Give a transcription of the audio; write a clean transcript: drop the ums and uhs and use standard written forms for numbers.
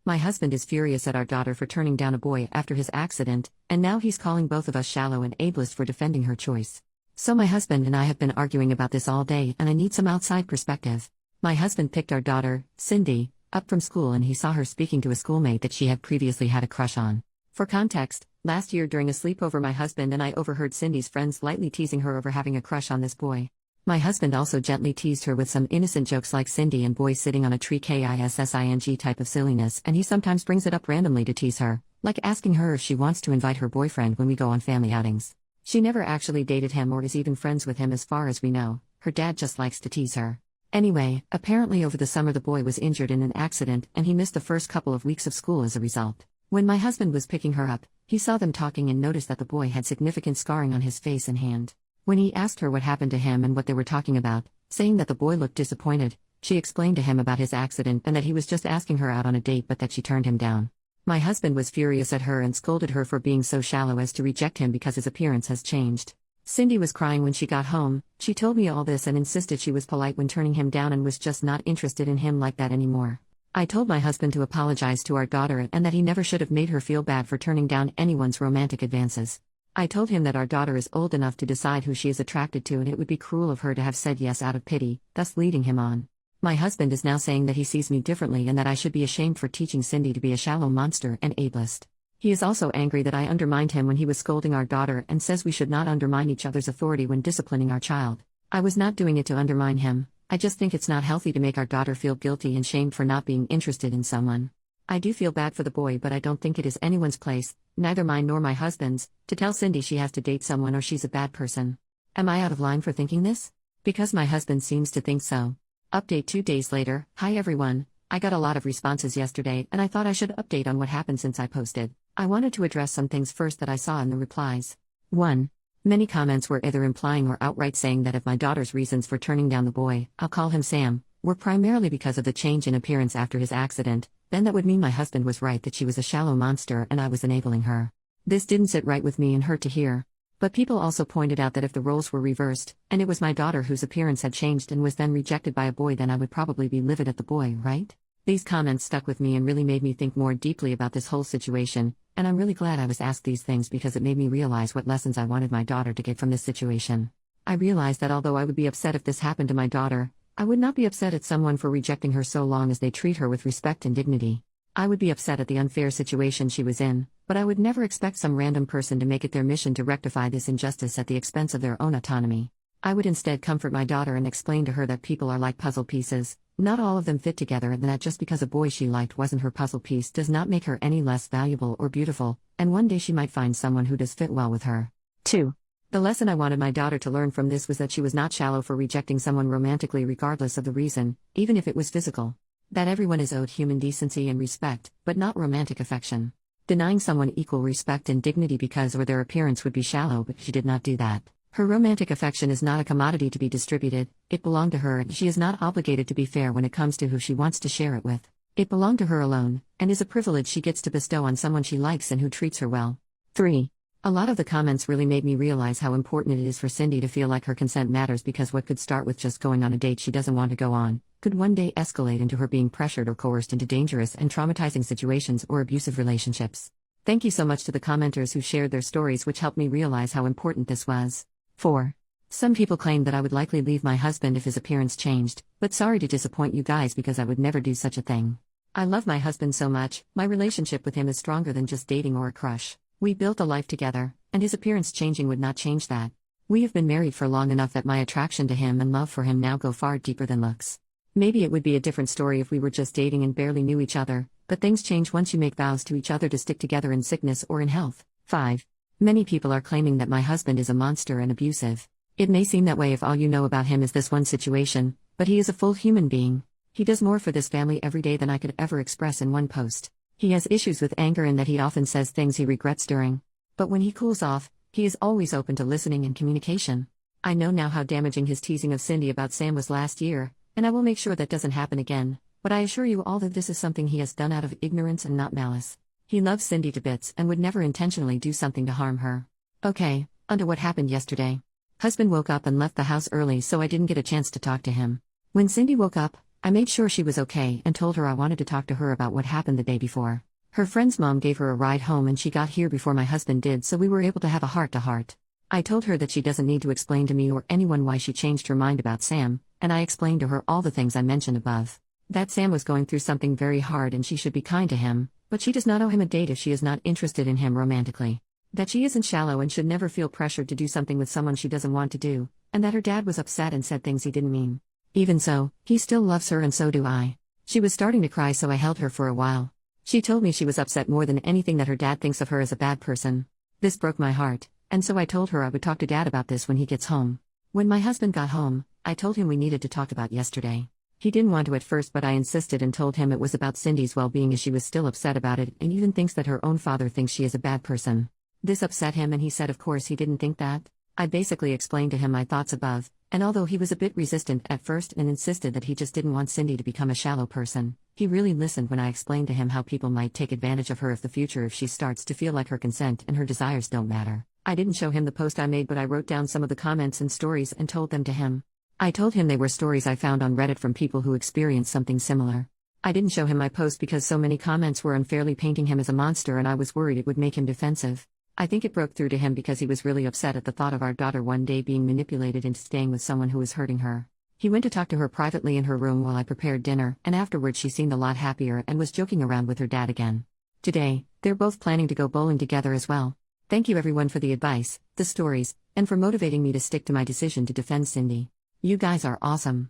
My husband is furious at our daughter for turning down a boy after his accident, and now he's calling both of us shallow and ableist for defending her choice. So my husband and I have been arguing about this all day, and I need some outside perspective. My husband picked our daughter, Cindy, up from school, and he saw her speaking to a schoolmate that she had previously had a crush on. For context, last year during a sleepover, my husband and I overheard Cindy's friends lightly teasing her over having a crush on this boy. My husband also gently teased her with some innocent jokes like Cindy and boys sitting on a tree kissing type of silliness, and he sometimes brings it up randomly to tease her, like asking her if she wants to invite her boyfriend when we go on family outings. She never actually dated him or is even friends with him as far as we know. Her dad just likes to tease her. Anyway, apparently over the summer the boy was injured in an accident and he missed the first couple of weeks of school as a result. When my husband was picking her up, he saw them talking and noticed that the boy had significant scarring on his face and hand. When he asked her what happened to him and what they were talking about, saying that the boy looked disappointed, she explained to him about his accident and that he was just asking her out on a date but that she turned him down. My husband was furious at her and scolded her for being so shallow as to reject him because his appearance has changed. Cindy was crying when she got home. She told me all this and insisted she was polite when turning him down and was just not interested in him like that anymore. I told my husband to apologize to our daughter and that he never should have made her feel bad for turning down anyone's romantic advances. I told him that our daughter is old enough to decide who she is attracted to and it would be cruel of her to have said yes out of pity, thus leading him on. My husband is now saying that he sees me differently and that I should be ashamed for teaching Cindy to be a shallow monster and ableist. He is also angry that I undermined him when he was scolding our daughter and says we should not undermine each other's authority when disciplining our child. I was not doing it to undermine him. I just think it's not healthy to make our daughter feel guilty and shamed for not being interested in someone. I do feel bad for the boy, but I don't think it is anyone's place, neither mine nor my husband's, to tell Cindy she has to date someone or she's a bad person. Am I out of line for thinking this? Because my husband seems to think so. Update 2 days later. Hi everyone. I got a lot of responses yesterday and I thought I should update on what happened since I posted. I wanted to address some things first that I saw in the replies. 1. Many comments were either implying or outright saying that if my daughter's reasons for turning down the boy, I'll call him Sam, were primarily because of the change in appearance after his accident, then that would mean my husband was right that she was a shallow monster and I was enabling her. This didn't sit right with me and hurt to hear. But people also pointed out that if the roles were reversed, and it was my daughter whose appearance had changed and was then rejected by a boy, then I would probably be livid at the boy, right? These comments stuck with me and really made me think more deeply about this whole situation, and I'm really glad I was asked these things because it made me realize what lessons I wanted my daughter to get from this situation. I realized that although I would be upset if this happened to my daughter, I would not be upset at someone for rejecting her so long as they treat her with respect and dignity. I would be upset at the unfair situation she was in, but I would never expect some random person to make it their mission to rectify this injustice at the expense of their own autonomy. I would instead comfort my daughter and explain to her that people are like puzzle pieces, not all of them fit together, and that just because a boy she liked wasn't her puzzle piece does not make her any less valuable or beautiful, and one day she might find someone who does fit well with her. 2. The lesson I wanted my daughter to learn from this was that she was not shallow for rejecting someone romantically regardless of the reason, even if it was physical. That everyone is owed human decency and respect, but not romantic affection. Denying someone equal respect and dignity because of their appearance would be shallow, but she did not do that. Her romantic affection is not a commodity to be distributed, it belonged to her and she is not obligated to be fair when it comes to who she wants to share it with. It belonged to her alone, and is a privilege she gets to bestow on someone she likes and who treats her well. 3. A lot of the comments really made me realize how important it is for Cindy to feel like her consent matters, because what could start with just going on a date she doesn't want to go on, could one day escalate into her being pressured or coerced into dangerous and traumatizing situations or abusive relationships. Thank you so much to the commenters who shared their stories, which helped me realize how important this was. 4. Some people claimed that I would likely leave my husband if his appearance changed, but sorry to disappoint you guys because I would never do such a thing. I love my husband so much, my relationship with him is stronger than just dating or a crush. We built a life together, and his appearance changing would not change that. We have been married for long enough that my attraction to him and love for him now go far deeper than looks. Maybe it would be a different story if we were just dating and barely knew each other, but things change once you make vows to each other to stick together in sickness or in health. 5. Many people are claiming that my husband is a monster and abusive. It may seem that way if all you know about him is this one situation, but he is a full human being. He does more for this family every day than I could ever express in one post. He has issues with anger and that he often says things he regrets during. But when he cools off, he is always open to listening and communication. I know now how damaging his teasing of Cindy about Sam was last year, and I will make sure that doesn't happen again, but I assure you all that this is something he has done out of ignorance and not malice. He loves Cindy to bits and would never intentionally do something to harm her. Okay, onto what happened yesterday. Husband woke up and left the house early, so I didn't get a chance to talk to him. When Cindy woke up, I made sure she was okay and told her I wanted to talk to her about what happened the day before. Her friend's mom gave her a ride home and she got here before my husband did, so we were able to have a heart-to-heart. I told her that she doesn't need to explain to me or anyone why she changed her mind about Sam, and I explained to her all the things I mentioned above. That Sam was going through something very hard and she should be kind to him, but she does not owe him a date if she is not interested in him romantically. That she isn't shallow and should never feel pressured to do something with someone she doesn't want to do, and that her dad was upset and said things he didn't mean. Even so, he still loves her and so do I. She was starting to cry, so I held her for a while. She told me she was upset more than anything that her dad thinks of her as a bad person. This broke my heart, and so I told her I would talk to Dad about this when he gets home. When my husband got home, I told him we needed to talk about yesterday. He didn't want to at first, but I insisted and told him it was about Cindy's well-being, as she was still upset about it and even thinks that her own father thinks she is a bad person. This upset him and he said of course he didn't think that. I basically explained to him my thoughts above, and although he was a bit resistant at first and insisted that he just didn't want Cindy to become a shallow person, he really listened when I explained to him how people might take advantage of her if she starts to feel like her consent and her desires don't matter. I didn't show him the post I made, but I wrote down some of the comments and stories and told them to him. I told him they were stories I found on Reddit from people who experienced something similar. I didn't show him my post because so many comments were unfairly painting him as a monster and I was worried it would make him defensive. I think it broke through to him because he was really upset at the thought of our daughter one day being manipulated into staying with someone who was hurting her. He went to talk to her privately in her room while I prepared dinner, and afterwards she seemed a lot happier and was joking around with her dad again. Today, they're both planning to go bowling together as well. Thank you everyone for the advice, the stories, and for motivating me to stick to my decision to defend Cindy. You guys are awesome.